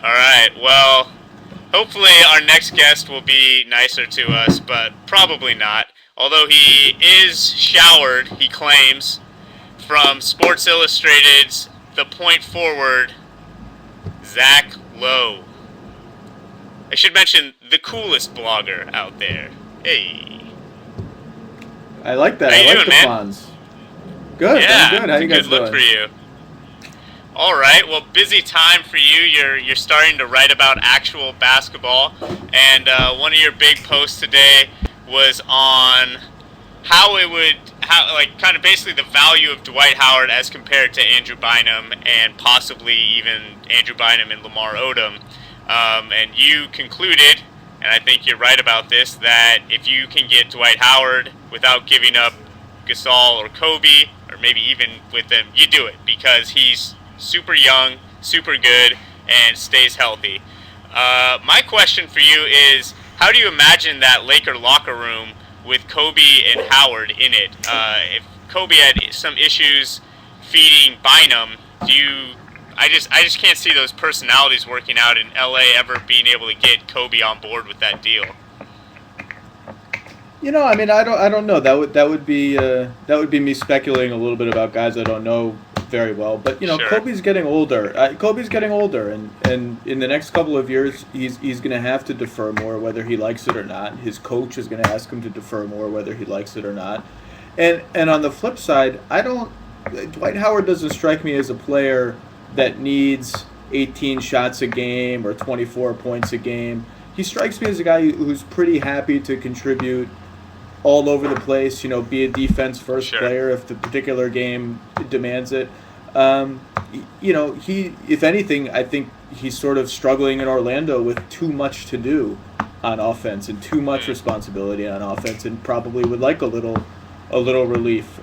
All right. Well, hopefully our next guest will be nicer to us, but probably not. Although he is showered, he claims, from Sports Illustrated's The Point Forward, Zach Lowe. I should mention the coolest blogger out there. Hey. I like that. How you I like doing, the man? fawns. Good. Yeah, I'm good. How it's you a guys good doing? look for you. All right, well, busy time for you. You're starting to write about actual basketball, and one of your big posts today was on kind of basically the value of Dwight Howard as compared to Andrew Bynum and possibly even Andrew Bynum and Lamar Odom. And you concluded, and I think you're right about this, that if you can get Dwight Howard without giving up Gasol or Kobe, or maybe even with them, you do it because he's super young, super good, and stays healthy. My question for you is, how do you imagine that Laker locker room with Kobe and Howard in it? If Kobe had some issues feeding Bynum, I just can't see those personalities working out in LA ever being able to get Kobe on board with that deal. I mean, I don't know. That would be me speculating a little bit about guys I don't know very well. But Sure. Kobe's getting older. And in the next couple of years, he's going to have to defer more, whether he likes it or not. His coach is going to ask him to defer more, whether he likes it or not. And on the flip side, Dwight Howard doesn't strike me as a player that needs 18 shots a game or 24 points a game. He strikes me as a guy who's pretty happy to contribute all over the place, be a defense-first Sure. player if the particular game demands it. If anything, I think he's sort of struggling in Orlando with too much to do on offense and too much responsibility on offense, and probably would like a little relief.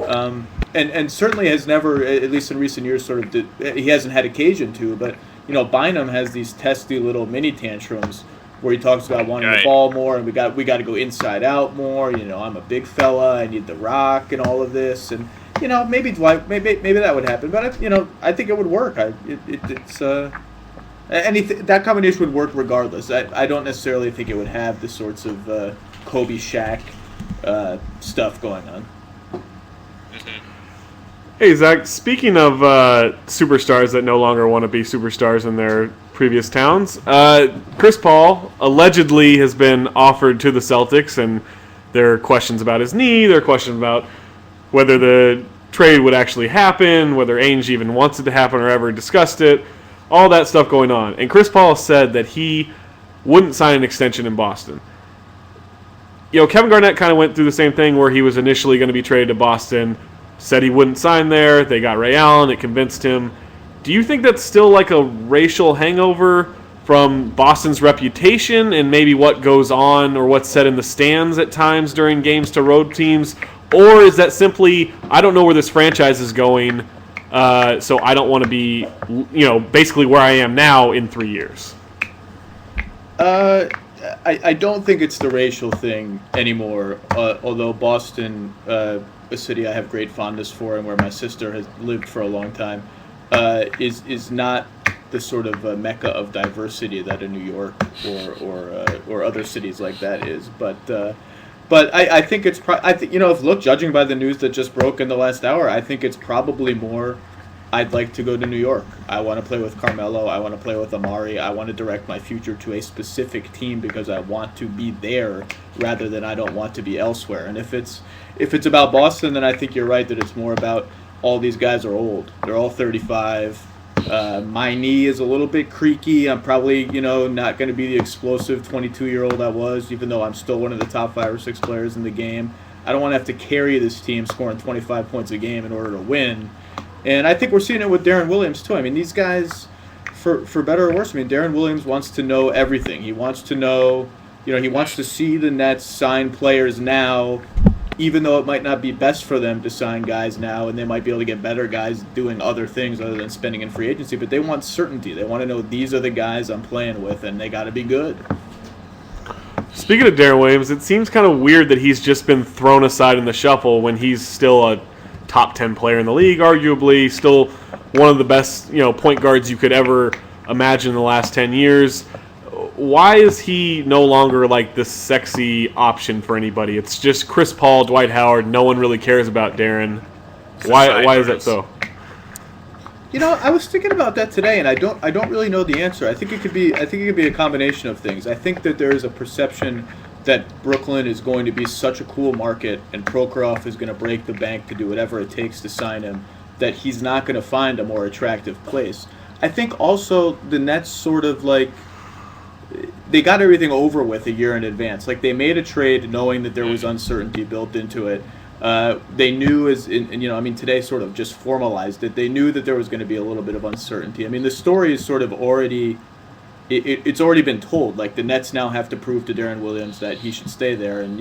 And certainly has never, at least in recent years, he hasn't had occasion to. But Bynum has these testy little mini tantrums where he talks about wanting the ball more, and we got to go inside out more. I'm a big fella, I need the rock, and all of this, and maybe Dwight, maybe that would happen, but I think it would work. That combination would work regardless. I don't necessarily think it would have the sorts of Kobe Shaq stuff going on. Hey, Zach, speaking of superstars that no longer want to be superstars in their previous towns, Chris Paul allegedly has been offered to the Celtics, and there are questions about his knee, there are questions about whether the trade would actually happen, whether Ainge even wants it to happen or ever discussed it, all that stuff going on. And Chris Paul said that he wouldn't sign an extension in Boston. Kevin Garnett kind of went through the same thing where he was initially going to be traded to Boston, said he wouldn't sign there. They got Ray Allen. It convinced him. Do you think that's still like a racial hangover from Boston's reputation and maybe what goes on or what's said in the stands at times during games to road teams? Or is that simply, I don't know where this franchise is going, so I don't want to be, basically where I am now in 3 years? I don't think it's the racial thing anymore, although Boston, a city I have great fondness for and where my sister has lived for a long time, is not the sort of mecca of diversity that a New York or other cities like that is. But I think it's judging by the news that just broke in the last hour, I think it's probably more I'd like to go to New York. I want to play with Carmelo. I want to play with Amari. I want to direct my future to a specific team because I want to be there rather than I don't want to be elsewhere. And if it's about Boston, then I think you're right that it's more about all these guys are old. They're all 35. My knee is a little bit creaky. I'm probably, not going to be the explosive 22-year-old I was, even though I'm still one of the top 5 or 6 players in the game. I don't want to have to carry this team scoring 25 points a game in order to win. And I think we're seeing it with Darren Williams, too. I mean, these guys, for better or worse, Darren Williams wants to know everything. He wants to know, he wants to see the Nets sign players now, even though it might not be best for them to sign guys now, and they might be able to get better guys doing other things other than spending in free agency, but they want certainty. They want to know these are the guys I'm playing with, and they got to be good. Speaking of Darren Williams, it seems kind of weird that he's just been thrown aside in the shuffle when he's still a top 10 player in the league, arguably, still one of the best point guards you could ever imagine the last 10 years. Why is he no longer like this sexy option for anybody? It's just Chris Paul, Dwight Howard. No one really cares about Darren. Why is that so? You know, I was thinking about that today, and I don't really know the answer. I think it could be a combination of things. I think that there is a perception that Brooklyn is going to be such a cool market, and Prokhorov is going to break the bank to do whatever it takes to sign him, that he's not going to find a more attractive place. I think also the Nets sort of like, they got everything over with a year in advance. Like, they made a trade knowing that there was uncertainty built into it. They knew, today sort of just formalized it. They knew that there was going to be a little bit of uncertainty. I mean, the story is sort of already, it's already been told. Like, the Nets now have to prove to Darren Williams that he should stay there. And,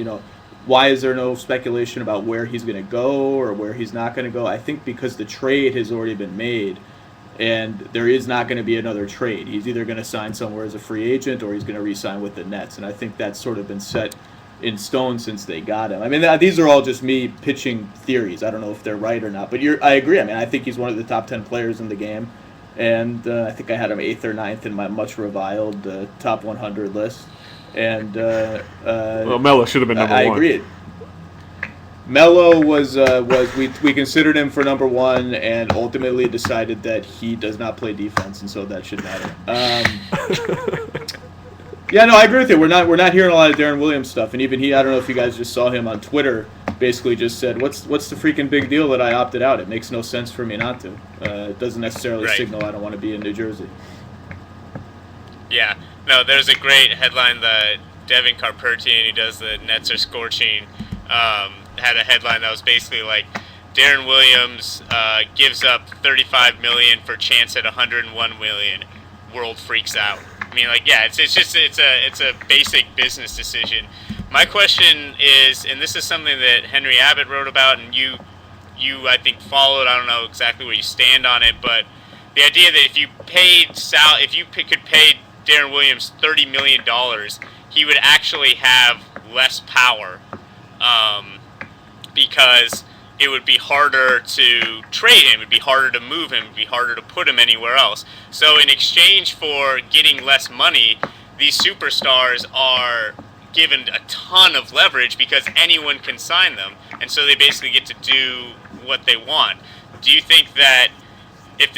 why is there no speculation about where he's going to go or where he's not going to go? I think because the trade has already been made. And there is not going to be another trade. He's either going to sign somewhere as a free agent or he's going to re-sign with the Nets. And I think that's sort of been set in stone since they got him. I mean, these are all just me pitching theories. I don't know if they're right or not. But I agree. I mean, I think he's one of the top 10 players in the game. And I think I had him 8th or 9th in my much reviled top 100 list. And well, Melo should have been number one. I agree. Melo was we considered him for number one, and ultimately decided that he does not play defense, and so that should matter. Yeah, no, I agree with you. We're not hearing a lot of Darren Williams stuff, and even he, I don't know if you guys just saw him on Twitter, basically just said, "What's the freaking big deal that I opted out? It makes no sense for me not to. It doesn't necessarily signal I don't want to be in New Jersey." Yeah, no, there's a great headline that Devin Carpertian, who does the Nets Are Scorching, had a headline that was basically like, Darren Williams gives up $35 million for chance at $101 million. World freaks out. I mean, like, yeah, it's a basic business decision. My question is, and this is something that Henry Abbott wrote about, and you I think followed. I don't know exactly where you stand on it, but the idea that if you could pay Darren Williams $30 million, he would actually have less power. Because it would be harder to trade him, it would be harder to move him, it would be harder to put him anywhere else. So in exchange for getting less money, these superstars are given a ton of leverage because anyone can sign them, and so they basically get to do what they want. Do you think that if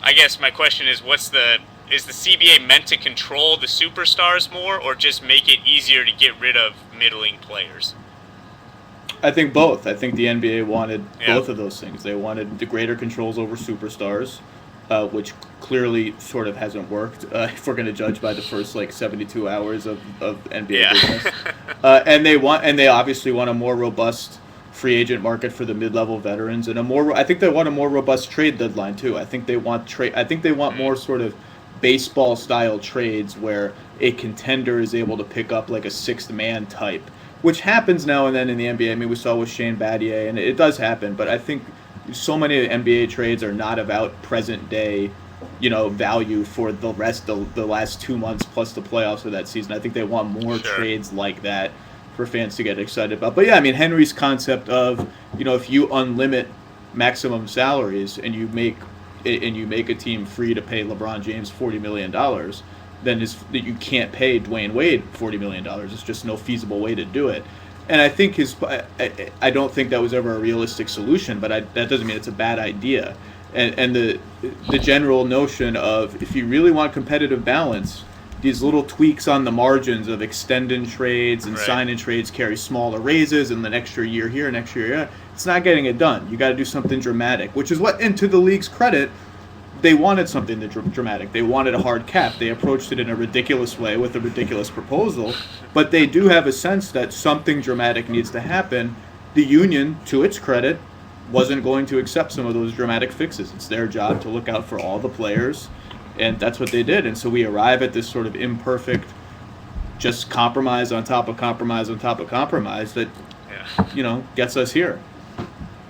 I guess my question is, is the CBA meant to control the superstars more, or just make it easier to get rid of middling players? I think both. I think the NBA wanted both of those things. They wanted the greater controls over superstars, which clearly sort of hasn't worked if we're going to judge by the first 72 hours of NBA business. And they obviously want a more robust free agent market for the mid-level veterans, and I think they want a more robust trade deadline too. I think they want more sort of baseball style trades where a contender is able to pick up like a sixth man type, which happens now and then in the NBA. I mean, we saw with Shane Battier, and it does happen, but I think so many NBA trades are not about present day, value for the last 2 months plus the playoffs of that season. I think they want more trades like that for fans to get excited about. But yeah, I mean, Henry's concept of, if you unlimit maximum salaries and you make a team free to pay LeBron James $40 million, then you can't pay Dwayne Wade $40 million. It's just no feasible way to do it. And I think I don't think that was ever a realistic solution, but that doesn't mean it's a bad idea. And the general notion of, if you really want competitive balance, these little tweaks on the margins of extending trades and signing trades carry smaller raises and an extra year here and extra year here. It's not getting it done. You got to do something dramatic, which is what, and to the league's credit, they wanted something dramatic. They wanted a hard cap. They approached it in a ridiculous way with a ridiculous proposal, but they do have a sense that something dramatic needs to happen. The union, to its credit, wasn't going to accept some of those dramatic fixes. It's their job to look out for all the players, and that's what they did. And so we arrive at this sort of imperfect, just compromise on top of compromise on top of compromise that, gets us here.